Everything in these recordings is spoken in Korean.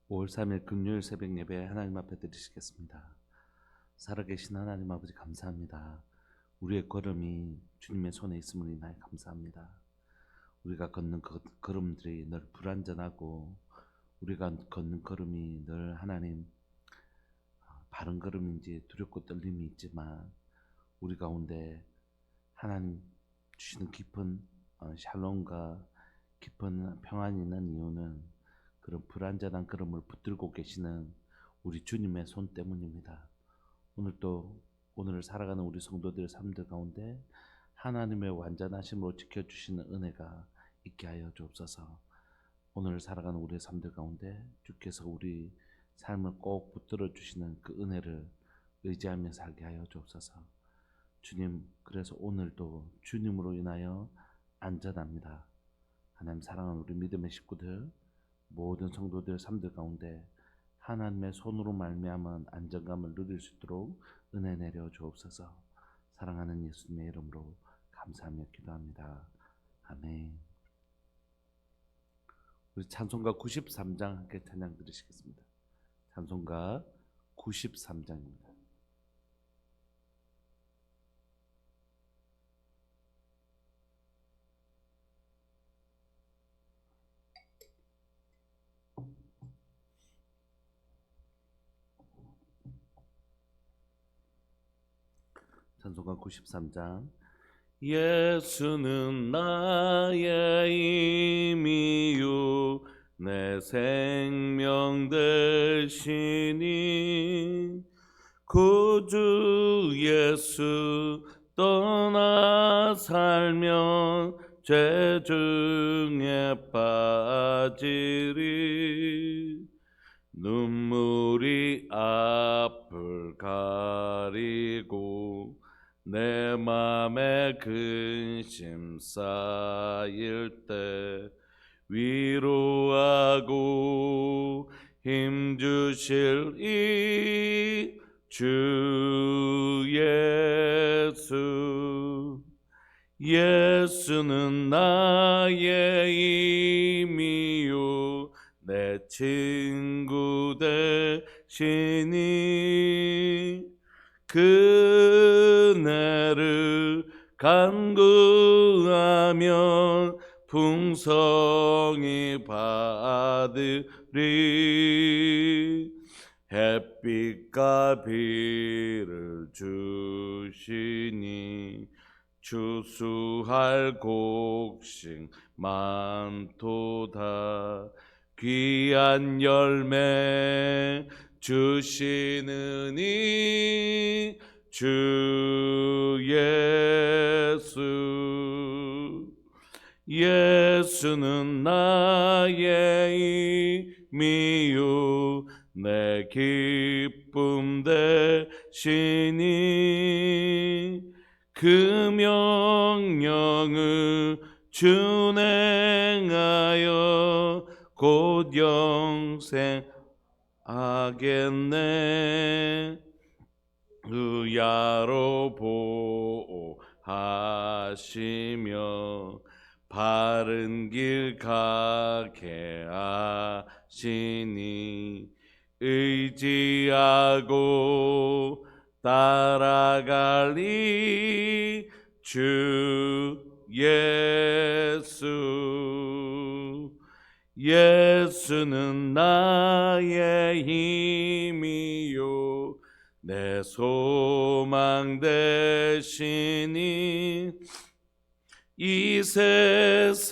5월 3일 금요일 새벽 예배 하나님 앞에 드리시겠습니다. 살아계신 하나님 아버지 감사합니다. 우리의 걸음이 주님의 손에 있음을 인하여 감사합니다. 우리가 걷는 걸음들이 늘 불완전하고 우리가 걷는 걸음이 늘 하나님 바른 걸음인지 두렵고 떨림이 있지만 우리 가운데 하나님 주시는 깊은 샬롬과 깊은 평안이 있는 이유는 그런 불완전한 걸음을 붙들고 계시는 우리 주님의 손 때문입니다. 오늘을 살아가는 우리 성도들의 삶들 가운데 하나님의 완전하심으로 지켜주시는 은혜가 있게 하여 주옵소서. 오늘 살아가는 우리의 삶들 가운데 주께서 우리 삶을 꼭 붙들어 주시는 그 은혜를 의지하며 살게 하여 주옵소서. 주님, 그래서 오늘도 주님으로 인하여 안전합니다. 하나님 사랑하는 우리 믿음의 식구들, 모든 성도들 삶들 가운데 하나님의 손으로 말미암은 안정감을 누릴 수 있도록 은혜 내려 주옵소서. 사랑하는 예수님의 이름으로 감사하며 기도합니다. 아멘. 우리 찬송가 93장 함께 찬양 드리시겠습니다. 찬송가 93장입니다. 찬송가 93장. 예수는 나의 힘이요 내 생명 되시니 구주 예수 떠나 살면 죄 중에 빠지리 눈물이 앞을 가리고 내 맘에 근심 쌓일 때 위로하고 힘주실 이 주 예수. 예수는 나의 힘이요 내 친구 되시니 그네를 간구하면 풍성히 받으리 햇빛과 비를 주시니 추수할 곡식 많도다 귀한 열매 주시는 이 주 예수. 예수는 나의 힘이요 내 기쁨 되시니 그 명령을 준행하여 곧 영생 하겠네. 의야로 보호하시며 바른 길 가게 하시니 의지하고 따라갈리 주 예수. 예수는 나의 힘이요 내 소망 되시니 이 세상을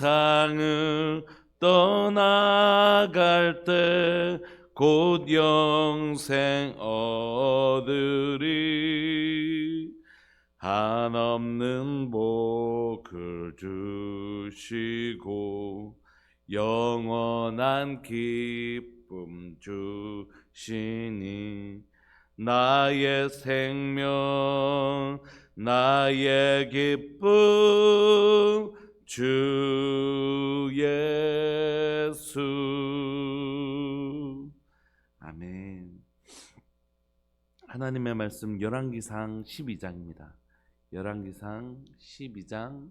떠나갈 때 곧 영생 얻으리 한없는 복을 주시고 영원한 기쁨 주시니 나의 생명 나의 기쁨 주 예수. 아멘. 하나님의 말씀 열왕기상 12장입니다. 열왕기상 12장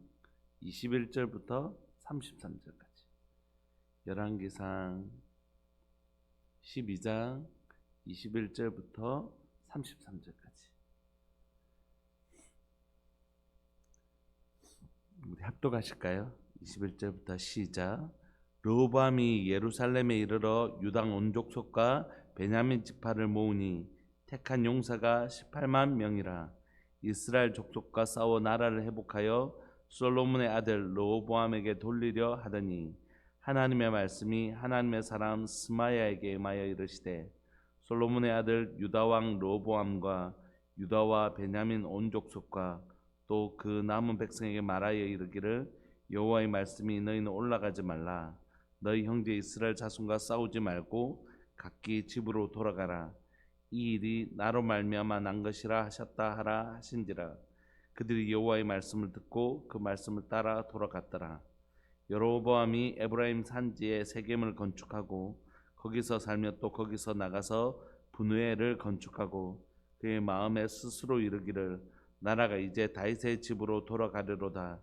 21절부터 33절까지. 열왕기상 12장 21절부터 33절까지 우리 합독하실까요? 21절부터 시작. 르호보암이 예루살렘에 이르러 유다 온 족속과 베냐민 지파를 모으니 택한 용사가 18만 명이라. 이스라엘 족속과 싸워 나라를 회복하여 솔로몬의 아들 르호보암에게 돌리려 하더니 하나님의 말씀이 하나님의 사람 스마야에게 임하여 이르시되 솔로몬의 아들 유다 왕 르호보암과 유다와 베냐민 온 족속과 또 그 남은 백성에게 말하여 이르기를 여호와의 말씀이 너희는 올라가지 말라. 너희 형제 이스라엘 자손과 싸우지 말고 각기 집으로 돌아가라. 이 일이 나로 말미암아 난 것이라 하셨다 하라 하신지라. 그들이 여호와의 말씀을 듣고 그 말씀을 따라 돌아갔더라. 여로보암이 에브라임 산지에 세겜을 건축하고 거기서 살며 또 거기서 나가서 분우엘을 건축하고 그의 마음에 스스로 이르기를 나라가 이제 다윗의 집으로 돌아가려로다.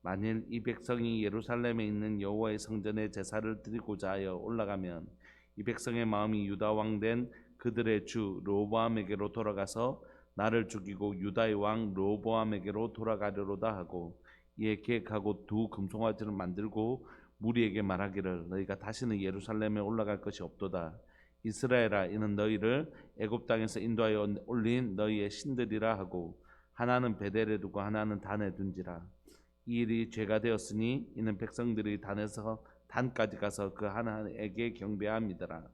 만일 이 백성이 예루살렘에 있는 여호와의 성전에 제사를 드리고자 하여 올라가면 이 백성의 마음이 유다 왕 된 그들의 주 르호보암에게로 돌아가서 나를 죽이고 유다의 왕 르호보암에게로 돌아가려로다 하고 이에 계획하고 두 금송아지를 만들고 무리에게 말하기를 너희가 다시는 예루살렘에 올라갈 것이 없도다. 이스라엘아, 이는 너희를 애굽 땅에서 인도하여 올린 너희의 신들이라 하고 하나는 베델에 두고 하나는 단에 둔지라. 이 일이 죄가 되었으니 이는 백성들이 단에서 단까지 가서 그 하나에게 경배함이더라.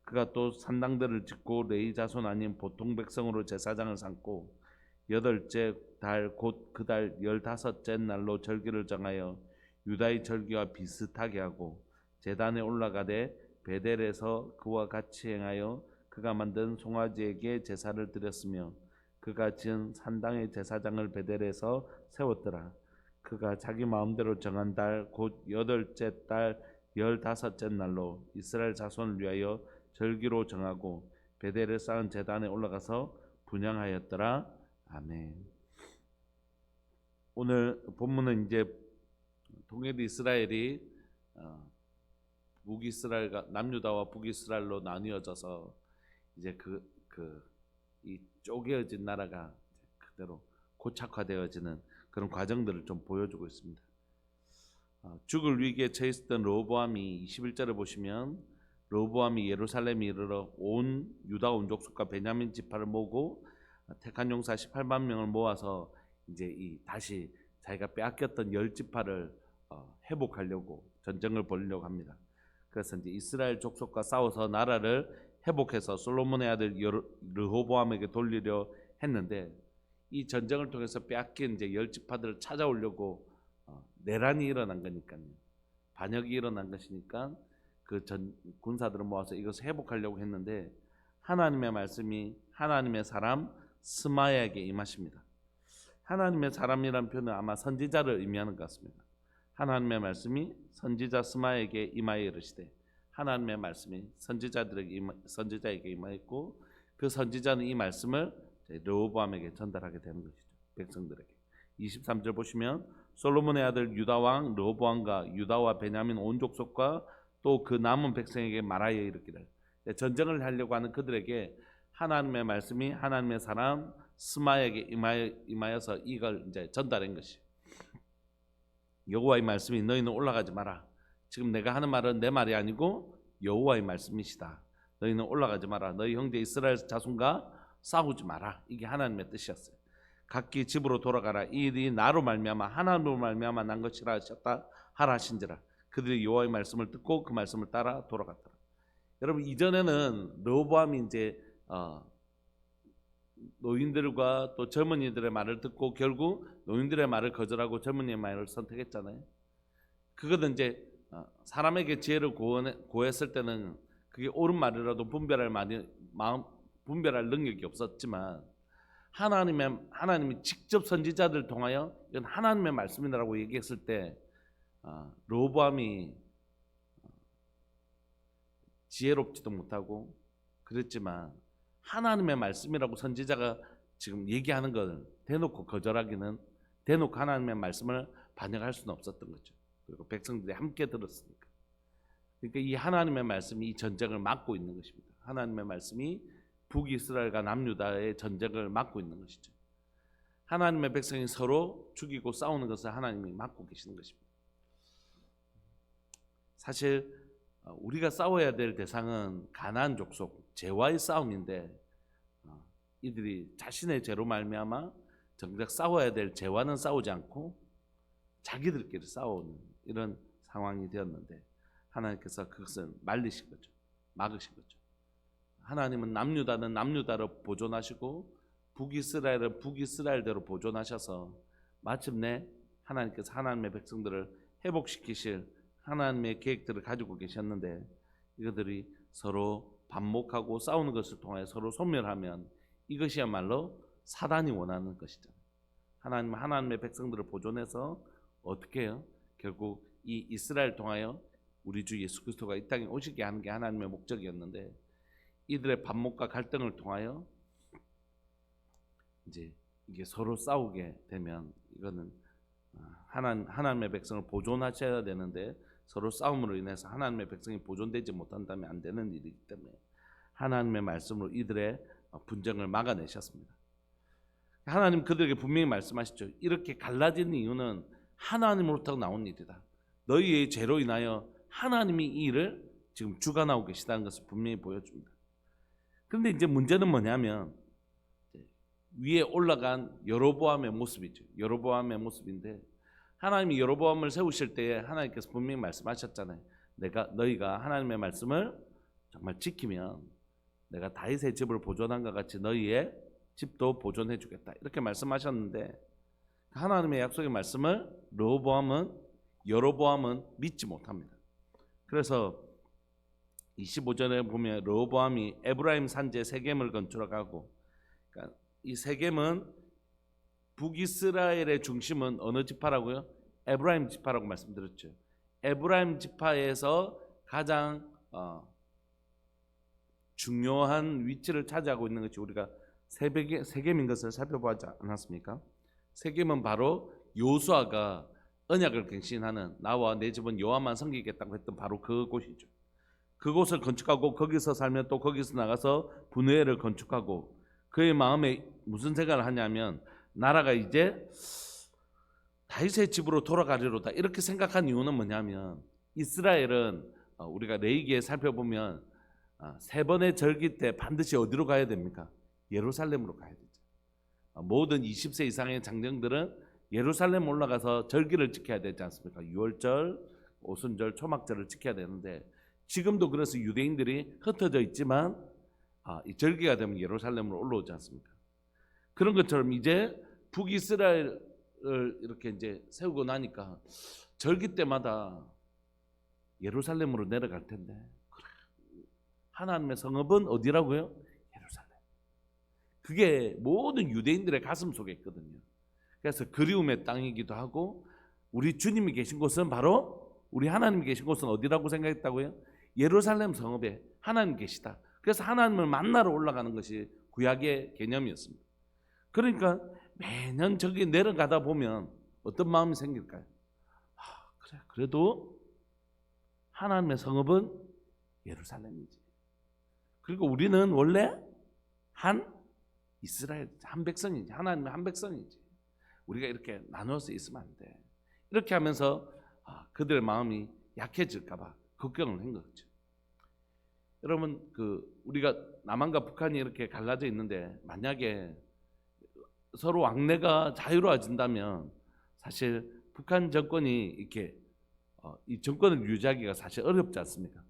그가 또 산당들을 짓고 레위 자손 아닌 보통 백성으로 제사장을 삼고 여덟째 달 곧 그 달 15째 날로 절기를 정하여 유다의 절기와 비슷하게 하고 제단에 올라가되 베델에서 그와 같이 행하여 그가 만든 송아지에게 제사를 드렸으며 그가 지은 산당의 제사장을 베델에서 세웠더라. 그가 자기 마음대로 정한 달 곧 여덟째 달 15째 날로 이스라엘 자손을 위하여 절기로 정하고 베델에 쌓은 제단에 올라가서 분향하였더라. 아멘. 오늘 본문은 이제 동일 이스라엘이 북이스라엘과 남유다와 북이스라엘로 나뉘어져서 이제 이 쪼개어진 나라가 그대로 고착화되어지는 그런 과정들을 좀 보여주고 있습니다. 죽을 위기에 처했던 르호보암이 21절을 보시면 르호보암이 예루살렘에 이르러 온 유다 온 족속과 베냐민 지파를 모으고 택한 용사 18만 명을 모아서 이제 다시 자기가 빼앗겼던 10지파를 회복하려고 전쟁을 벌이려고 합니다. 그래서 이제 이스라엘 족속과 싸워서 나라를 회복해서 솔로몬의 아들 르호보암에게 돌리려 했는데 이 전쟁을 통해서 빼앗긴 이제 10지파들을 찾아오려고 내란이 일어난 거니까요. 반역이 일어난 것이니까 그 군사들을 모아서 이것을 회복하려고 했는데 하나님의 말씀이 하나님의 사람 스마야에게 임하십니다. 하나님의 사람이라는 표현은 아마 선지자를 의미하는 것 같습니다. 하나님의 말씀이 선지자 스마야에게 임하여 이르시되 하나님의 말씀이 선지자에게 임하였고 그 선지자는 이 말씀을 르호보암에게 전달하게 되는 것이죠. 백성들에게. 23절 보시면 솔로몬의 아들 유다 왕 르호보암과 유다와 베냐민 온 족속과 또 그 남은 백성에게 말하여 이르기를. 전쟁을 하려고 하는 그들에게 하나님의 말씀이 하나님의 사람 스마야에게 임하여서 이걸 이제 전달한 것이. 여호와의 말씀이 너희는 올라가지 마라. 지금 내가 하는 말은 내 말이 아니고 여호와의 말씀이시다. 너희는 올라가지 마라. 너희 형제 이스라엘 자손과 싸우지 마라. 이게 하나님의 뜻이었어요. 각기 집으로 돌아가라. 이 일이 나로 말미암아 하나님으로 말미암아 난 것이라 하셨다 하라 하신지라. 그들이 여호와의 말씀을 듣고 그 말씀을 따라 돌아갔더라. 여러분 이전에는 르호보암이 이제 노인들과 또 젊은이들의 말을 듣고 결국 노인들의 말을 거절하고 젊은이의 말을 선택했잖아요. 그거는 이제 사람에게 지혜를 구했을 때는 그게 옳은 말이라도 분별할 능력이 없었지만 하나님이 직접 선지자들 통하여 이건 하나님의 말씀이라고 얘기했을 때 르호보암이 지혜롭지도 못하고 그랬지만 하나님의 말씀이라고 선지자가 지금 얘기하는 걸 대놓고 거절하기는 대놓고 하나님의 말씀을 반영할 수는 없었던 거죠. 그리고 백성들이 함께 들었으니까. 그러니까 이 하나님의 말씀이 이 전쟁을 막고 있는 것입니다. 하나님의 말씀이 북이스라엘과 남유다의 전쟁을 막고 있는 것이죠. 하나님의 백성이 서로 죽이고 싸우는 것을 하나님이 막고 계시는 것입니다. 사실 우리가 싸워야 될 대상은 가나안 족속 죄와의 싸움인데 이들이 자신의 죄로 말미암아 정작 싸워야 될 죄와는 싸우지 않고 자기들끼리 싸우는 이런 상황이 되었는데 하나님께서 그것을 말리신 거죠. 막으신 거죠. 하나님은 남유다는 남유다로 보존하시고 북이스라엘은 북이스라엘대로 보존하셔서 마침내 하나님께서 하나님의 백성들을 회복시키실 하나님의 계획들을 가지고 계셨는데 이것들이 서로 반목하고 싸우는 것을 통해 서로 소멸하면 이것이야말로 사단이 원하는 것이잖아요. 하나님은 하나님의 백성들을 보존해서 어떻게 해요? 결국 이 이스라엘 통하여 우리 주 예수 그리스도가 이 땅에 오시게 하는 게 하나님의 목적이었는데 이들의 반목과 갈등을 통하여 이제 이게 서로 싸우게 되면 이거는 하나님의 백성을 보존하셔야 되는데 서로 싸움으로 인해서 하나님의 백성이 보존되지 못한다면 안 되는 일이기 때문에 하나님의 말씀으로 이들의 분쟁을 막아내셨습니다. 하나님 그들에게 분명히 말씀하시죠. 이렇게 갈라진 이유는 하나님으로부터 나온 일이다. 너희의 죄로 인하여 하나님이 이 일을 지금 주관하고 계시다는 것을 분명히 보여줍니다. 그런데 이제 문제는 뭐냐면 위에 올라간 여로보암의 모습이죠. 여로보암의 모습인데 하나님이 여로보암을 세우실 때에 하나님께서 분명히 말씀하셨잖아요. 너희가 하나님의 말씀을 정말 지키면 내가 다윗의 집을 보존한 것 같이 너희의 집도 보존해 주겠다. 이렇게 말씀하셨는데 하나님의 약속의 말씀을 여로보암은 믿지 못합니다. 그래서 25절에 보면 르호보암이 에브라임 산지에 세겜을 건축하고, 그러니까 이 세겜은 북이스라엘의 중심은 어느 지파라고요? 에브라임 지파라고 말씀드렸죠. 에브라임 지파에서 가장 중요한 위치를 차지하고 있는 것이 우리가 세겜인 것을 살펴보지 않았습니까? 세겜은 바로 요수아가 언약을 갱신하는 나와 내 집은 여호와만 섬기겠다고 했던 바로 그곳이죠. 그곳을 건축하고 거기서 살면 또 거기서 나가서 분회를 건축하고 그의 마음에 무슨 생각을 하냐면 나라가 이제 다윗의 집으로 돌아가리로다 이렇게 생각한 이유는 뭐냐면 이스라엘은 우리가 레위기에 살펴보면 세 번의 절기 때 반드시 어디로 가야 됩니까? 예루살렘으로 가야 되죠. 모든 20세 이상의 장정들은 예루살렘 올라가서 절기를 지켜야 되지 않습니까? 유월절, 오순절, 초막절을 지켜야 되는데 지금도 그래서 유대인들이 흩어져 있지만 이 절기가 되면 예루살렘으로 올라오지 않습니까? 그런 것처럼 이제 북이스라엘을 이렇게 이제 세우고 나니까 절기 때마다 예루살렘으로 내려갈 텐데 하나님의 성읍은 어디라고요? 예루살렘. 그게 모든 유대인들의 가슴 속에 있거든요. 그래서 그리움의 땅이기도 하고 우리 주님이 계신 곳은 바로 우리 하나님이 계신 곳은 어디라고 생각했다고요? 예루살렘 성읍에 하나님 계시다. 그래서 하나님을 만나러 올라가는 것이 구약의 개념이었습니다. 그러니까 매년 저기 내려가다 보면 어떤 마음이 생길까요? 그래, 그래도 하나님의 성읍은 예루살렘이지. 그리고 우리는 원래 한 이스라엘 한 백성이지. 하나님의 한 백성이지. 우리가 이렇게 나누어서 있으면 안 돼. 이렇게 하면서 그들의 마음이 약해질까 봐 걱정을 한 거죠. 여러분 우리가 남한과 북한이 이렇게 갈라져 있는데 만약에 서로 왕래가 자유로워진다면 사실 북한 정권이 이렇게 이 정권을 유지하기가 사실 어렵지 않습니까?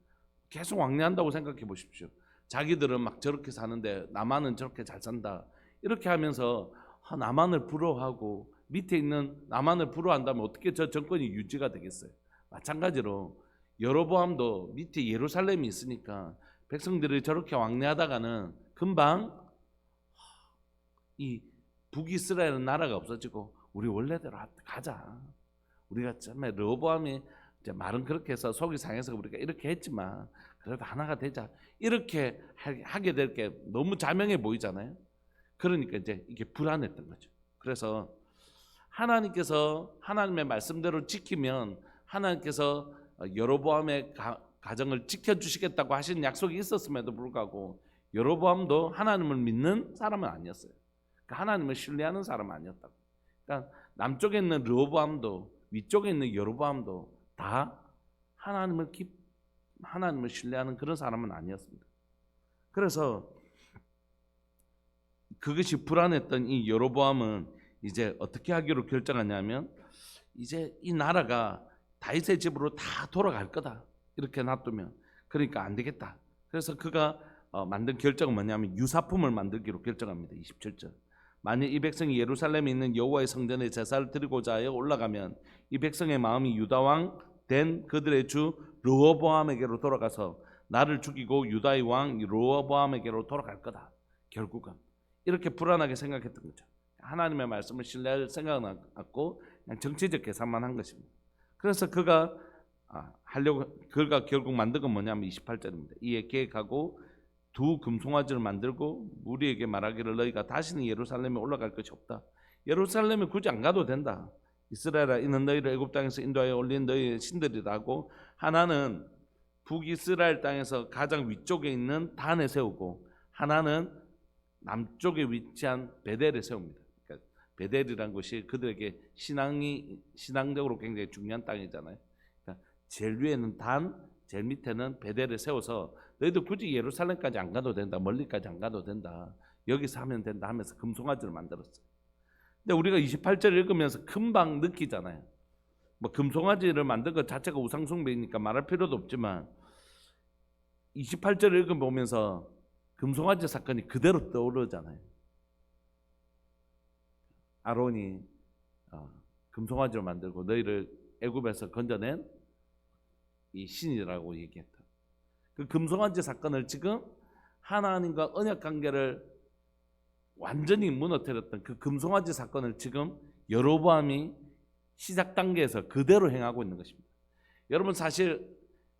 계속 왕래한다고 생각해 보십시오. 자기들은 막 저렇게 사는데 남한은 저렇게 잘 산다. 이렇게 하면서 남한을 부러워하고 밑에 있는 남한을 부러워한다면 어떻게 저 정권이 유지가 되겠어요? 마찬가지로 여로보암도 밑에 예루살렘이 있으니까 백성들이 저렇게 왕래하다가는 금방 이 북이스라엘은 나라가 없어지고 우리 원래대로 가자. 우리가 처음에 르호보암이 이제 말은 그렇게 해서 속이 상해서 우리가 이렇게 했지만 그래도 하나가 되자. 이렇게 하게 될 게 너무 자명해 보이잖아요. 그러니까 이제 이게 불안했던 거죠. 그래서 하나님께서 하나님의 말씀대로 지키면 하나님께서 여로보암의 가정을 지켜주시겠다고 하신 약속이 있었음에도 불구하고 여로보암도 하나님을 믿는 사람은 아니었어요. 그러니까 하나님을 신뢰하는 사람은 아니었다고. 그러니까 남쪽에 있는 르호보암도 위쪽에 있는 여로보암도 다 하나님을 신뢰하는 그런 사람은 아니었습니다. 그래서 그것이 불안했던 이 여로보암은 이제 어떻게 하기로 결정하냐면 이제 이 나라가 다윗의 집으로 다 돌아갈 거다. 이렇게 놔두면 그러니까 안 되겠다. 그래서 그가 만든 결정은 뭐냐면 유사품을 만들기로 결정합니다. 27절. 만일 이 백성이 예루살렘에 있는 여호와의 성전에 제사를 드리고자 하여 올라가면 이 백성의 마음이 유다 왕 된 그들의 주 르호보암에게로 돌아가서 나를 죽이고 유다의 왕 르호보암에게로 돌아갈 거다. 결국은 이렇게 불안하게 생각했던 거죠. 하나님의 말씀을 신뢰할 생각은 없고 그냥 정치적 계산만 한 것입니다. 그래서 그가 결국 만든 건 뭐냐면 28절입니다. 이에 계획하고 두 금송아지를 만들고 무리에게 말하기를 너희가 다시는 예루살렘에 올라갈 것이 없다. 예루살렘에 굳이 안 가도 된다. 이스라엘아, 이는 너희를 애굽 땅에서 인도하여 올린 너희의 신들이라 하고 하나는 북이스라엘 땅에서 가장 위쪽에 있는 단에 세우고 하나는 남쪽에 위치한 베델에 세웁니다. 그러니까 베델이라는 것이 그들에게 신앙적으로 굉장히 중요한 땅이잖아요. 그러니까 제일 위에는 단, 제일 밑에는 베델에 세워서 너희들 굳이 예루살렘까지 안 가도 된다. 멀리까지 안 가도 된다. 여기서 하면 된다 하면서 금송아지를 만들었어요. 근데 우리가 28절 읽으면서 금방 느끼잖아요. 뭐 금송아지를 만든 것 자체가 우상숭배이니까 말할 필요도 없지만 28절을 읽어보면서 금송아지 사건이 그대로 떠오르잖아요. 아론이 금송아지를 만들고 너희를 애굽에서 건져낸 이 신이라고 얘기했다. 그 금송아지 사건을 지금 하나님과 언약 관계를 완전히 무너뜨렸던 그 금송아지 사건을 지금 여로보암이 시작 단계에서 그대로 행하고 있는 것입니다. 여러분 사실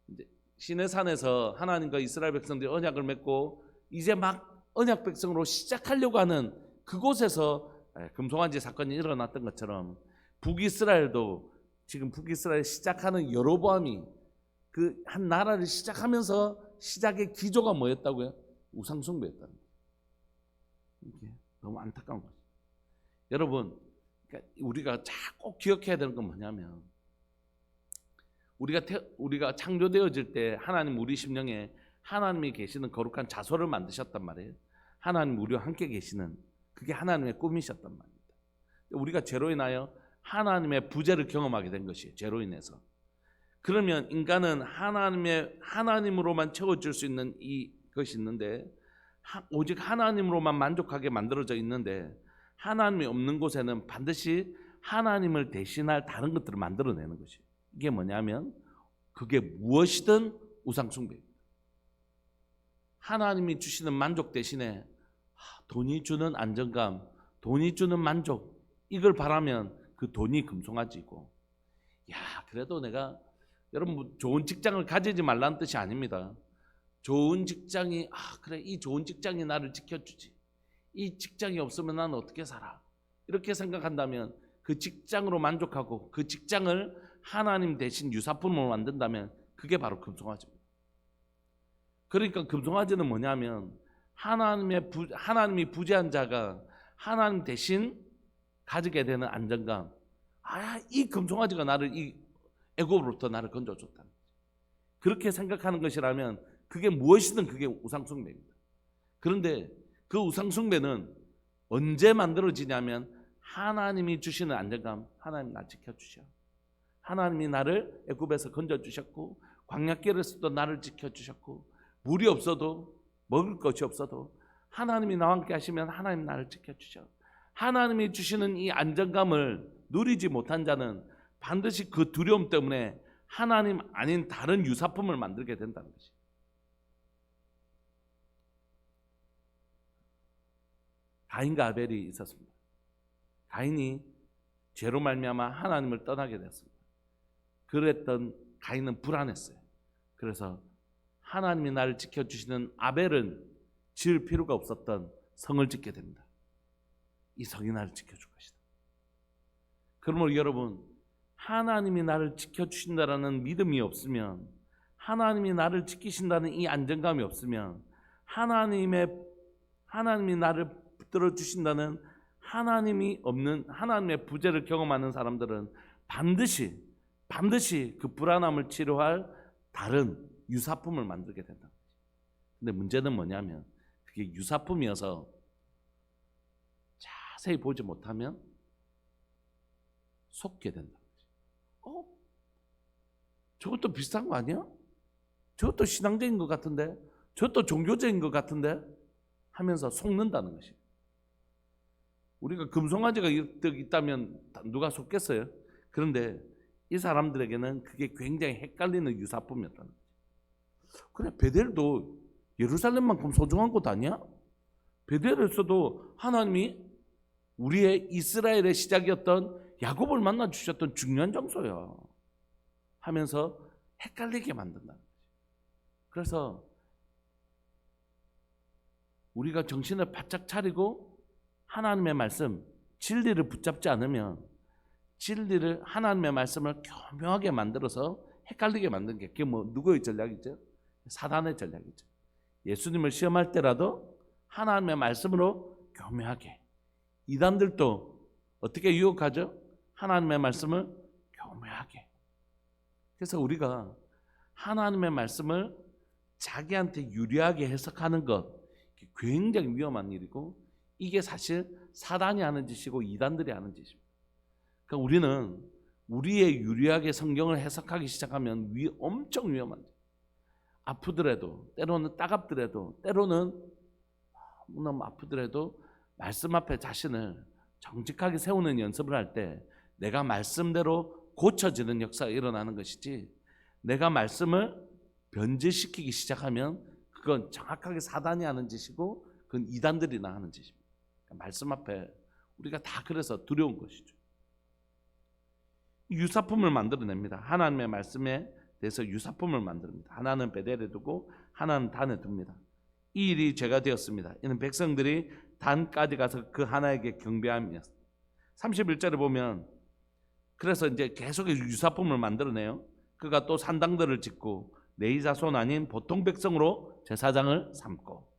이제 시내산에서 하나님과 이스라엘 백성들이 언약을 맺고 이제 막 언약 백성으로 시작하려고 하는 그곳에서 금송아지 사건이 일어났던 것처럼 북이스라엘도 지금 북이스라엘 시작하는 여로보암이 그 한 나라를 시작하면서 시작의 기조가 뭐였다고요? 우상숭배였다는 거예요. 이게 너무 안타까운 거죠. 여러분, 그러니까 우리가 꼭 기억해야 되는 건 뭐냐면 우리가 창조되어질 때 하나님 우리 심령에 하나님이 계시는 거룩한 자소를 만드셨단 말이에요. 하나님 우리와 함께 계시는 그게 하나님의 꿈이셨단 말입니다. 우리가 죄로 인하여 하나님의 부재를 경험하게 된 것이에요. 죄로 인해서. 그러면 인간은 하나님으로만 채워줄 수 있는 이것이 있는데 오직 하나님으로만 만족하게 만들어져 있는데 하나님이 없는 곳에는 반드시 하나님을 대신할 다른 것들을 만들어내는 것이에요. 이게 뭐냐면 그게 무엇이든 우상숭배입니다. 하나님이 주시는 만족 대신에 돈이 주는 안정감, 돈이 주는 만족 이걸 바라면 그 돈이 금송아지고 그래도 내가 여러분 좋은 직장을 가지지 말라는 뜻이 아닙니다. 좋은 직장이 그래 이 좋은 직장이 나를 지켜주지. 이 직장이 없으면 나는 어떻게 살아? 이렇게 생각한다면 그 직장으로 만족하고 그 직장을 하나님 대신 유사품으로 만든다면 그게 바로 금송아지입니다. 그러니까 금송아지는 뭐냐면 하나님이 부재한 자가 하나님 대신 가지게 되는 안정감. 이 금송아지가 나를 이 애굽으로부터 나를 건져줬다. 그렇게 생각하는 것이라면 그게 무엇이든 그게 우상숭배입니다. 그런데 그 우상숭배는 언제 만들어지냐면 하나님이 주시는 안정감, 하나님 나 지켜주셔. 하나님이 나를 애굽에서 건져주셨고 광야길에서도 나를 지켜주셨고 물이 없어도 먹을 것이 없어도 하나님이 나와 함께 하시면 하나님 나를 지켜주셔. 하나님이 주시는 이 안정감을 누리지 못한 자는 반드시 그 두려움 때문에 하나님 아닌 다른 유사품을 만들게 된다는 것이에요. 가인과 아벨이 있었습니다. 가인이 죄로 말미암아 하나님을 떠나게 됐습니다. 그랬던 가인은 불안했어요. 그래서 하나님이 나를 지켜주시는 아벨은 지을 필요가 없었던 성을 짓게 됩니다. 이 성이 나를 지켜줄 것이다. 그러므로 여러분 하나님이 나를 지켜주신다라는 믿음이 없으면 하나님이 나를 지키신다는 이 안정감이 없으면, 하나님이 나를 붙들어 주신다는 하나님이 없는 하나님의 부재를 경험하는 사람들은 반드시 그 불안함을 치료할 다른 유사품을 만들게 된다. 근데 문제는 뭐냐면 그게 유사품이어서 자세히 보지 못하면 속게 된다. 저것도 비슷한 거 아니야? 저것도 신앙적인 것 같은데, 저것도 종교적인 것 같은데 하면서 속는다는 것이. 우리가 금송아지가 있다면 누가 속겠어요? 그런데 이 사람들에게는 그게 굉장히 헷갈리는 유사품이었다는 거죠. 그래, 베델도 예루살렘만큼 소중한 곳 아니야? 베델에서도 하나님이 우리의 이스라엘의 시작이었던 야곱을 만나 주셨던 중요한 장소야 하면서 헷갈리게 만든다는 거죠. 그래서 우리가 정신을 바짝 차리고 하나님의 말씀, 진리를 붙잡지 않으면 진리를, 하나님의 말씀을 교묘하게 만들어서 헷갈리게 만든 게 그게 누구의 전략이죠? 사단의 전략이죠. 예수님을 시험할 때라도 하나님의 말씀으로 교묘하게. 이단들도 어떻게 유혹하죠? 하나님의 말씀을 교묘하게. 그래서 우리가 하나님의 말씀을 자기한테 유리하게 해석하는 것, 굉장히 위험한 일이고, 이게 사실 사단이 하는 짓이고 이단들이 하는 짓입니다. 그러니까 우리는 우리의 유리하게 성경을 해석하기 시작하면 엄청 위험한 짓. 아프더라도, 때로는 따갑더라도, 때로는 너무 아프더라도 말씀 앞에 자신을 정직하게 세우는 연습을 할 때 내가 말씀대로 고쳐지는 역사가 일어나는 것이지, 내가 말씀을 변질시키기 시작하면 그건 정확하게 사단이 하는 짓이고 그건 이단들이나 하는 짓입니다. 그러니까 말씀 앞에 우리가 다 그래서 두려운 것이죠. 유사품을 만들어냅니다. 하나님의 말씀에 대해서 유사품을 만듭니다. 하나는 베델에 두고 하나는 단에 둡니다. 이 일이 죄가 되었습니다. 이는 백성들이 단까지 가서 그 하나에게 경배함이었습니다. 31절에 보면 그래서 이제 계속 유사품을 만들어내요. 그가 또 산당들을 짓고 레위 자손 아닌 보통 백성으로 제사장을 삼고,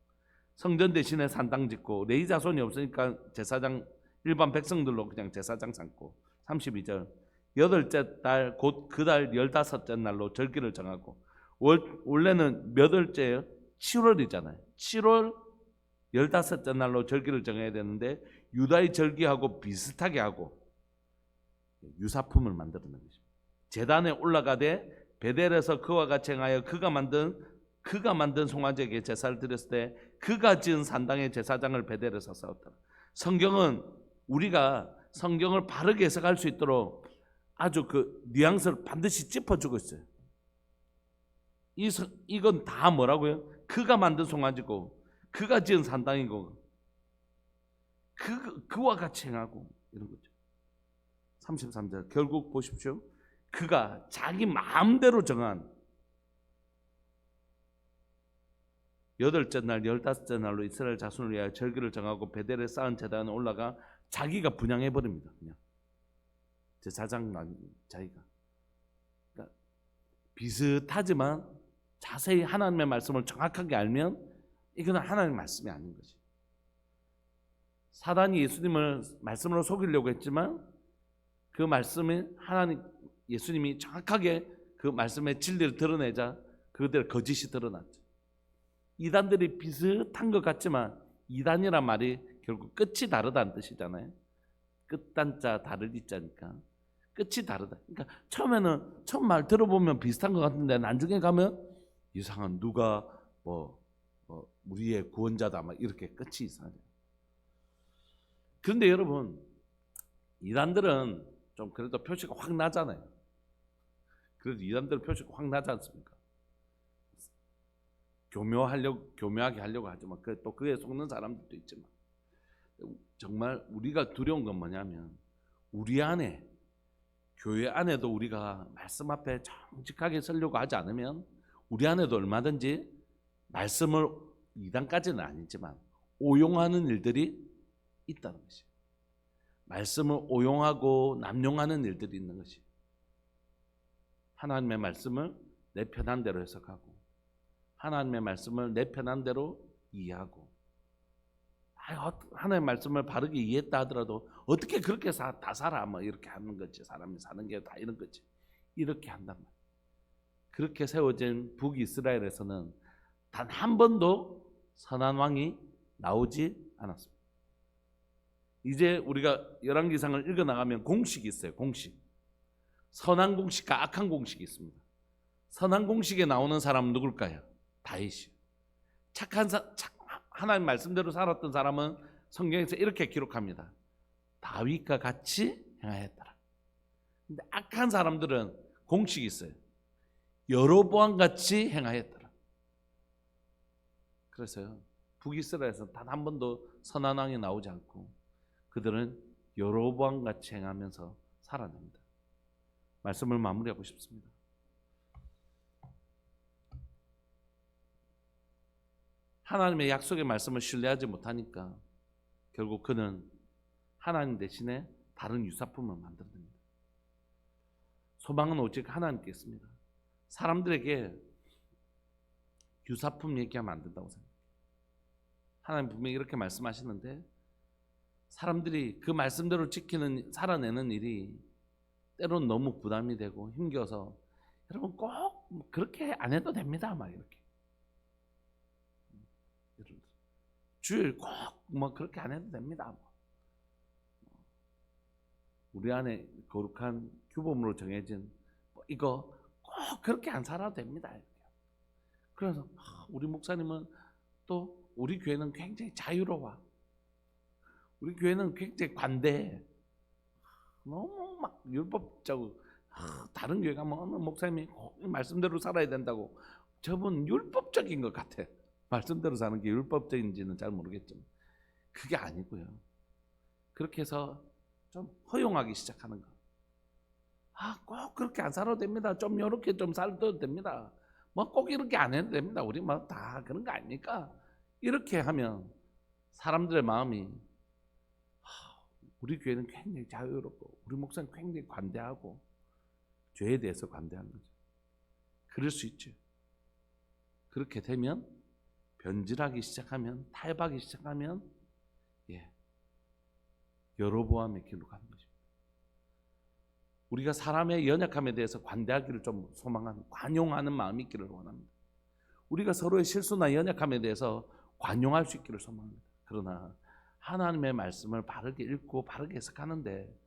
성전 대신에 산당 짓고 레위 자손이 없으니까 제사장, 일반 백성들로 그냥 제사장 삼고. 32절, 여덟째 달 곧 그 달 15째 날로 절기를 정하고, 원래는 몇 월째예요? 7월이잖아요. 7월 15째 날로 절기를 정해야 되는데 유다의 절기하고 비슷하게 하고 유사품을 만들어낸 것입니다. 제단에 올라가되 베델에서 그와 같이 행하여 그가 만든 송아지에게 제사를 드렸을 때 그가 지은 산당의 제사장을 베델에서 세웠다. 성경은 우리가 성경을 바르게 해석할 수 있도록 아주 그 뉘앙스를 반드시 짚어주고 있어요. 이건 다 뭐라고요? 그가 만든 송아지고 그가 지은 산당이고 그와 같이 행하고 이런 거죠. 33절 결국 보십시오. 그가 자기 마음대로 정한 8째 날 15째 날로 이스라엘 자손을 위하여 절기를 정하고 베델에 쌓은 제단에 올라가 자기가 분향해버립니다. 그냥 제사장 자기가. 그러니까 비슷하지만 자세히 하나님의 말씀을 정확하게 알면 이건 하나님의 말씀이 아닌 거지. 사단이 예수님을 말씀으로 속이려고 했지만 그 말씀이 예수님이 정확하게 그 말씀의 진리를 드러내자 그대로 거짓이 드러났죠. 이단들이 비슷한 것 같지만 이단이란 말이 결국 끝이 다르다는 뜻이잖아요. 끝단자 다를 이자니까 끝이 다르다. 그러니까 처음 말 들어보면 비슷한 것 같은데 나중에 가면 이상한 누가 우리의 구원자다 막 이렇게 끝이 이상해요. 그런데 여러분 이단들은 좀 그래도 표시가 확 나잖아요. 그래도 이단들 표시가 확 나지 않습니까? 교묘하게 하려고 하지만 또 그에 속는 사람들도 있지만 정말 우리가 두려운 건 뭐냐면 우리 안에 교회 안에도 우리가 말씀 앞에 정직하게 서려고 하지 않으면 우리 안에도 얼마든지 말씀을 이단까지는 아니지만 오용하는 일들이 있다는 것이. 말씀을 오용하고 남용하는 일들이 있는 것이. 하나님의 말씀을 내 편한 대로 해석하고 하나님의 말씀을 내 편한 대로 이해하고 하나님의 말씀을 바르게 이해했다 하더라도 어떻게 그렇게 다 살아 뭐 이렇게 하는 거지. 사람이 사는 게 다 이런 거지. 이렇게 한단 말이야. 그렇게 세워진 북이스라엘에서는 단 한 번도 선한 왕이 나오지 않았습니다. 이제 우리가 열왕기상을 읽어나가면 공식이 있어요. 공식. 선한 공식과 악한 공식이 있습니다. 선한 공식에 나오는 사람은 누굴까요? 다윗이요. 하나님 말씀대로 살았던 사람은 성경에서 이렇게 기록합니다. 다윗과 같이 행하였더라. 근데 악한 사람들은 공식이 있어요. 여로보암 같이 행하였더라. 그래서요, 북이스라엘에서 단 한 번도 선한 왕이 나오지 않고 그들은 여로보암 같이 행하면서 살아납니다. 말씀을 마무리하고 싶습니다. 하나님의 약속의 말씀을 신뢰하지 못하니까 결국 그는 하나님 대신에 다른 유사품을 만듭니다. 소망은 오직 하나님께 있습니다. 사람들에게 유사품 얘기하면 안 된다고 생각해요. 하나님 분명히 이렇게 말씀하시는데 사람들이 그 말씀대로 살아내는 일이 때로는 너무 부담이 되고 힘겨서 여러분 꼭 그렇게 안 해도 됩니다. 막 이렇게. 주일 꼭 뭐 그렇게 안 해도 됩니다. 우리 안에 거룩한 규범으로 정해진 이거 꼭 그렇게 안 살아도 됩니다. 그래서 우리 목사님은 또 우리 교회는 굉장히 자유로워. 우리 교회는 굉장히 관대해. 너무 막 율법적으로 다른 교회 가면 어느 목사님이 말씀대로 살아야 된다고. 저분 율법적인 것 같아. 말씀대로 사는 게 율법적인지는 잘 모르겠지만 그게 아니고요. 그렇게 해서 좀 허용하기 시작하는 거. 꼭 그렇게 안 살아도 됩니다. 좀 이렇게 좀 살도 됩니다. 뭐 꼭 이렇게 안 해도 됩니다. 우리 뭐 다 그런 거 아닙니까? 이렇게 하면 사람들의 마음이 우리 교회는 굉장히 자유롭고 우리 목사는 굉장히 관대하고 죄에 대해서 관대한 거죠. 그럴 수 있죠. 그렇게 되면 변질하기 시작하면 타협하기 시작하면 여로보암의 길로 가는 것입니다. 우리가 사람의 연약함에 대해서 관대하기를 좀 소망하는 관용하는 마음이 있기를 원합니다. 우리가 서로의 실수나 연약함에 대해서 관용할 수 있기를 소망합니다. 그러나 하나님의 말씀을 바르게 읽고 바르게 해석하는데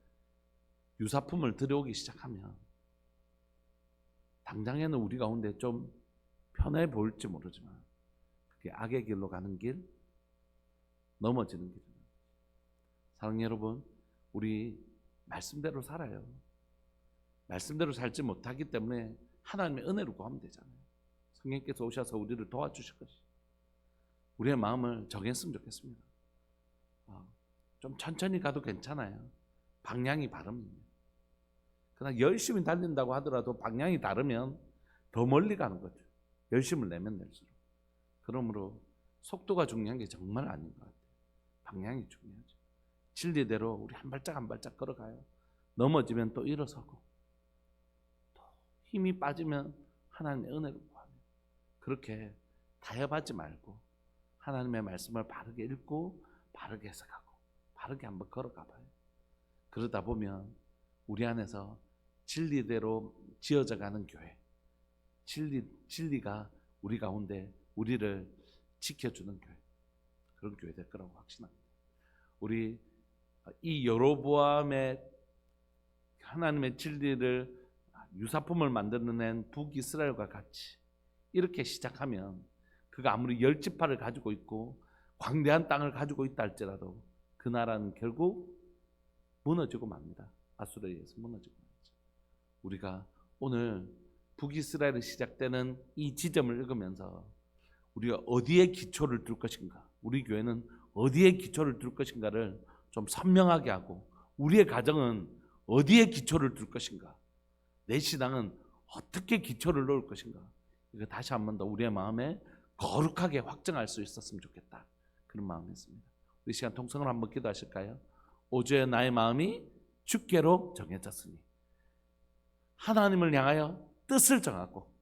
유사품을 들여오기 시작하면 당장에는 우리 가운데 좀 편해 보일지 모르지만 그게 악의 길로 가는 길, 넘어지는 길입니다. 사랑하는 여러분, 우리 말씀대로 살아요. 말씀대로 살지 못하기 때문에 하나님의 은혜를 구하면 되잖아요. 성령께서 오셔서 우리를 도와주실 것이. 우리의 마음을 정했으면 좋겠습니다. 좀 천천히 가도 괜찮아요. 방향이 바릅니다. 그러나 열심히 달린다고 하더라도 방향이 다르면 더 멀리 가는 거죠. 열심을 내면 낼수록. 그러므로 속도가 중요한 게 정말 아닌 것 같아요. 방향이 중요하죠. 진리대로 우리 한 발짝 한 발짝 걸어가요. 넘어지면 또 일어서고 또 힘이 빠지면 하나님의 은혜를 구합니다. 그렇게 타협하지 말고 하나님의 말씀을 바르게 읽고 바르게 해석하고 바르게 한번 걸어가 봐요. 그러다 보면 우리 안에서 진리대로 지어져 가는 교회, 진리가 우리 가운데 우리를 지켜주는 교회, 그런 교회 될 거라고 확신합니다. 우리 이 여로보암의 하나님의 진리를 유사품을 만들어낸 북이스라엘과 같이 이렇게 시작하면 그가 아무리 10지파를 가지고 있고 광대한 땅을 가지고 있다 할지라도 그 나라는 결국 무너지고 맙니다. 아수르에 의해서 무너지고 맙니다. 우리가 오늘 북이스라엘이 시작되는 이 지점을 읽으면서 우리가 어디에 기초를 둘 것인가, 우리 교회는 어디에 기초를 둘 것인가를 좀 선명하게 하고 우리의 가정은 어디에 기초를 둘 것인가, 내 신앙은 어떻게 기초를 놓을 것인가, 이거 다시 한 번 더 우리의 마음에 거룩하게 확정할 수 있었으면 좋겠다, 그런 마음이었습니다. 우리 시간 통성을 한번 기도하실까요? 오주에 나의 마음이 주께로 정해졌으니 하나님을 향하여 뜻을 정하고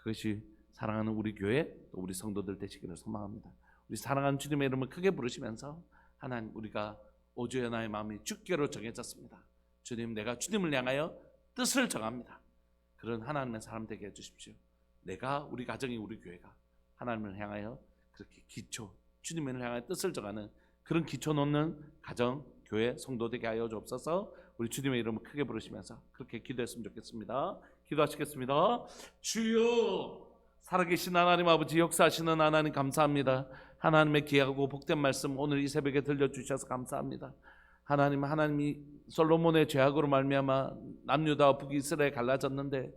그것이 사랑하는 우리 교회 또 우리 성도들 되시기를 소망합니다. 우리 사랑하는 주님의 이름을 크게 부르시면서 하나님, 우리가 오주의 나의 마음이 주께로 정해졌습니다. 주님, 내가 주님을 향하여 뜻을 정합니다. 그런 하나님의 사람 되게 해주십시오. 내가, 우리 가정이, 우리 교회가 하나님을 향하여 그렇게 기초, 주님을 향하여 뜻을 정하는 그런 기초 놓는 가정, 교회, 성도 되게 하여 주옵소서. 우리 주님의 이름을 크게 부르시면서 그렇게 기도했으면 좋겠습니다. 기도하시겠습니다. 주여, 살아계신 하나님 아버지, 역사하시는 하나님 감사합니다. 하나님의 귀하고 복된 말씀 오늘 이 새벽에 들려주셔서 감사합니다. 하나님이 솔로몬의 죄악으로 말미암아 남유다와 북이스라엘 갈라졌는데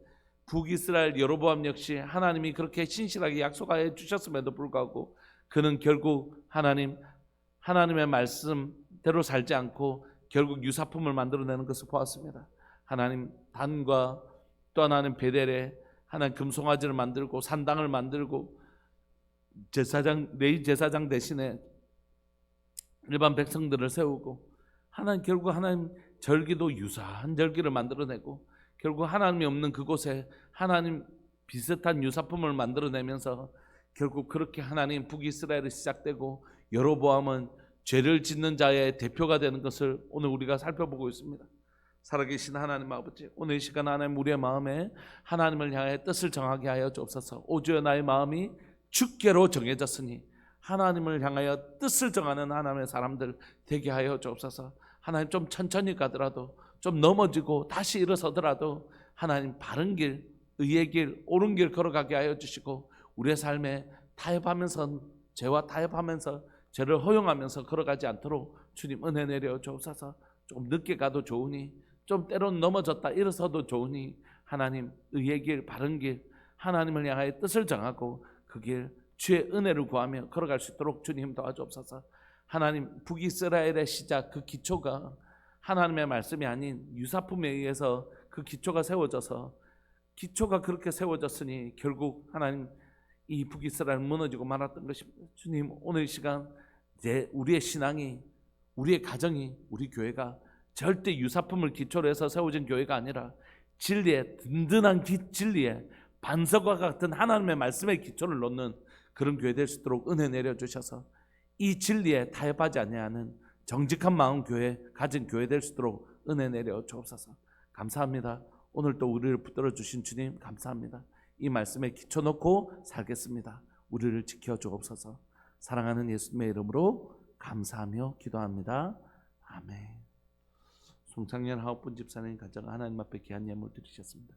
북이스라엘 여로보암 역시 하나님이 그렇게 신실하게 약속하여 주셨음에도 불구하고 그는 결국 하나님의 말씀대로 살지 않고 결국 유사품을 만들어내는 것을 보았습니다. 하나님, 단과 또 하나는 베델에 하나님 금송아지를 만들고 산당을 만들고 레위 제사장 대신에 일반 백성들을 세우고 결국 하나님 절기도 유사한 절기를 만들어내고 결국 하나님이 없는 그곳에 하나님 비슷한 유사품을 만들어내면서 결국 그렇게 하나님 북이스라엘이 시작되고 여로보암은 죄를 짓는 자의 대표가 되는 것을 오늘 우리가 살펴보고 있습니다. 살아계신 하나님 아버지, 오늘 이 시간 하나님 우리의 마음에 하나님을 향해 뜻을 정하게 하여 주옵소서. 오주여 나의 마음이 주께로 정해졌으니 하나님을 향하여 뜻을 정하는 하나님의 사람들 되게 하여 주옵소서. 하나님, 좀 천천히 가더라도, 좀 넘어지고 다시 일어서더라도 하나님 바른 길, 의의 길, 옳은 길 걸어가게 하여 주시고 우리의 삶에 죄와 타협하면서 죄를 허용하면서 걸어가지 않도록 주님 은혜 내려 주옵소서. 좀 늦게 가도 좋으니, 좀 때론 넘어졌다 일어서도 좋으니 하나님 의의 길, 바른 길, 하나님을 향하여 뜻을 정하고 그 길 주의 은혜를 구하며 걸어갈 수 있도록 주님 도와주옵소서. 하나님, 북이스라엘의 시작, 그 기초가 하나님의 말씀이 아닌 유사품에 의해서 그 기초가 세워져서, 기초가 그렇게 세워졌으니 결국 하나님 이 북이스라엘 무너지고 말았던 것입니다. 주님, 오늘 이 시간 우리의 신앙이, 우리의 가정이, 우리 교회가 절대 유사품을 기초로 해서 세워진 교회가 아니라 진리의 든든한 진리의 반석과 같은 하나님의 말씀의 기초를 놓는 그런 교회 될 수 있도록 은혜 내려주셔서 이 진리에 타협하지 아니하는 정직한 마음 교회 가진 교회 될 수 있도록 은혜 내려 주옵소서. 감사합니다. 오늘 또 우리를 붙들어 주신 주님 감사합니다. 이 말씀에 기초 놓고 살겠습니다. 우리를 지켜 주옵소서. 사랑하는 예수님의 이름으로 감사하며 기도합니다. 아멘. 송창년 하옥분 집사님 가정 하나님 앞에 귀한 예물 드리셨습니다.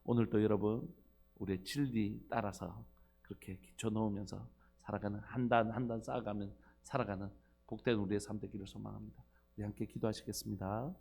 오늘도 여러분 우리의 진리 따라서 그렇게 기초 놓으면서 살아가는, 한 단 한 단 쌓아가면 살아가는 복된 우리의 삶 되기를 소망합니다. 우리 함께 기도하시겠습니다.